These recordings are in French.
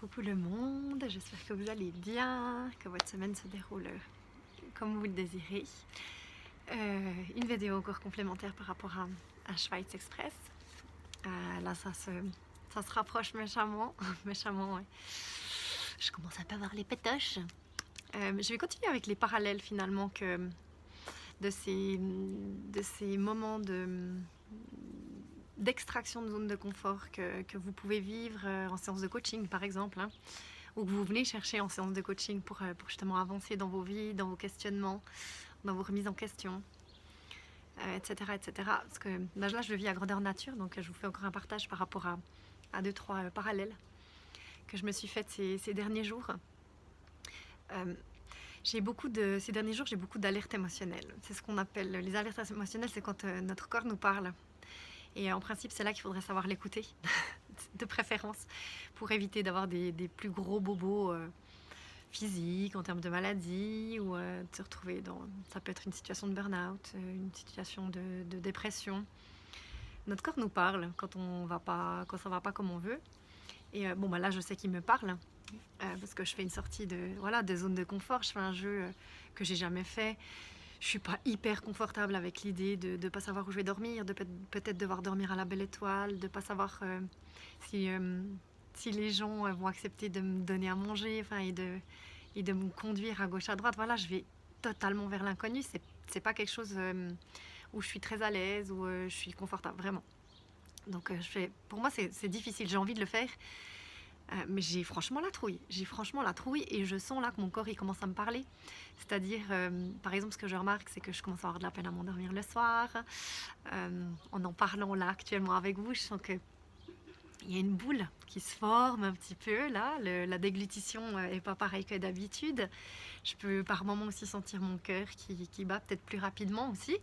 coucou le monde, j'espère que vous allez bien, que votre semaine se déroule comme vous le désirez. Une vidéo encore complémentaire par rapport à Schweiz Express. Là ça se rapproche méchamment, méchamment ouais. Je commence à pas voir les pétoches. Je vais continuer avec les parallèles finalement de ces moments d'extraction de zone de confort que vous pouvez vivre en séance de coaching par exemple, hein, ou que vous venez chercher en séance de coaching pour justement avancer dans vos vies, dans vos questionnements, dans vos remises en question, etc., etc. Parce que là je le vis à grandeur nature, donc je vous fais encore un partage par rapport à 2-3 parallèles que je me suis faite ces derniers jours. Ces derniers jours, j'ai beaucoup d'alertes émotionnelles. C'est ce qu'on appelle les alertes émotionnelles, c'est quand notre corps nous parle. Et en principe, c'est là qu'il faudrait savoir l'écouter, de préférence, pour éviter d'avoir des plus gros bobos physiques en termes de maladie, ou de se retrouver dans... Ça peut être une situation de burn-out, une situation de dépression. Notre corps nous parle quand ça ne va pas comme on veut. Et là, je sais qu'il me parle, parce que je fais une sortie de zone de confort. Je fais un jeu que j'ai jamais fait. Je suis pas hyper confortable avec l'idée de ne pas savoir où je vais dormir, de peut-être devoir dormir à la belle étoile, de ne pas savoir si les gens vont accepter de me donner à manger, et de me conduire à gauche à droite. Voilà, je vais totalement vers l'inconnu. C'est pas quelque chose où je suis très à l'aise, où je suis confortable, vraiment. Donc pour moi c'est difficile, j'ai envie de le faire. Mais j'ai franchement la trouille. Et je sens là que mon corps il commence à me parler. C'est-à-dire, par exemple, ce que je remarque, c'est que je commence à avoir de la peine à m'endormir le soir. En parlant là actuellement avec vous, je sens qu'il y a une boule qui se forme un petit peu là. La déglutition n'est pas pareille que d'habitude. Je peux par moments aussi sentir mon cœur qui bat peut-être plus rapidement aussi.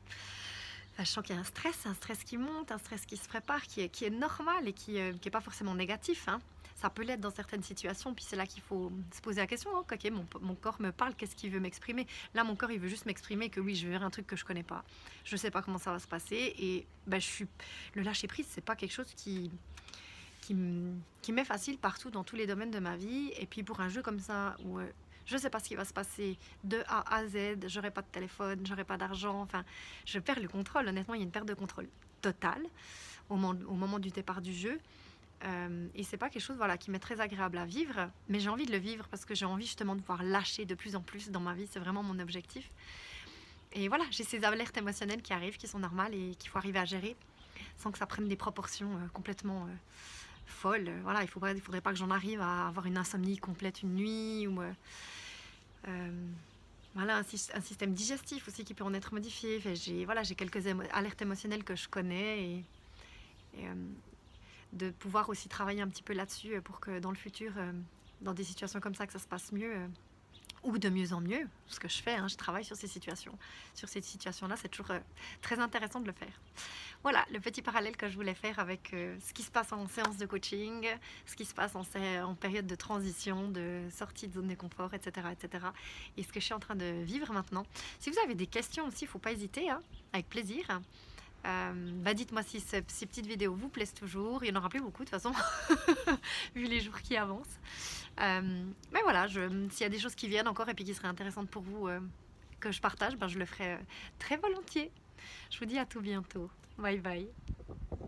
Je sens qu'il y a un stress qui monte, un stress qui se prépare, qui est normal et qui est pas forcément négatif, hein. Ça peut l'être dans certaines situations, puis c'est là qu'il faut se poser la question, oh, ok, mon corps me parle, qu'est-ce qu'il veut m'exprimer? Là, mon corps, il veut juste m'exprimer que oui, je vais vers un truc que je connais pas. Je sais pas comment ça va se passer, et le lâcher-prise, c'est pas quelque chose qui m'est facile partout, dans tous les domaines de ma vie. Et puis pour un jeu comme ça, où je sais pas ce qui va se passer de A à Z, j'aurai pas de téléphone, j'aurai pas d'argent, je perds le contrôle. Honnêtement, il y a une perte de contrôle totale au moment du départ du jeu. Et c'est pas quelque chose qui m'est très agréable à vivre, mais j'ai envie de le vivre parce que j'ai envie justement de pouvoir lâcher de plus en plus dans ma vie. C'est vraiment mon objectif. Et voilà, j'ai ces alertes émotionnelles qui arrivent, qui sont normales et qu'il faut arriver à gérer sans que ça prenne des proportions complètement folles. Voilà, il faudrait pas que j'en arrive à avoir une insomnie complète une nuit, ou un système digestif aussi qui peut en être modifié. J'ai quelques alertes émotionnelles que je connais, et de pouvoir aussi travailler un petit peu là-dessus pour que dans le futur, dans des situations comme ça, que ça se passe mieux, ou de mieux en mieux, ce que je fais, hein, je travaille sur ces situations. Sur ces situations-là, c'est toujours très intéressant de le faire. Voilà, le petit parallèle que je voulais faire avec ce qui se passe en séance de coaching, ce qui se passe en période de transition, de sortie de zone de confort, etc., etc. Et ce que je suis en train de vivre maintenant. Si vous avez des questions aussi, il ne faut pas hésiter, hein, avec plaisir. Dites-moi si ces petites vidéos vous plaisent toujours. Il n'y en aura plus beaucoup de toute façon, vu les jours qui avancent. Mais voilà, s'il y a des choses qui viennent encore et puis qui seraient intéressantes pour vous que je partage, je le ferai très volontiers. Je vous dis à tout bientôt. Bye bye.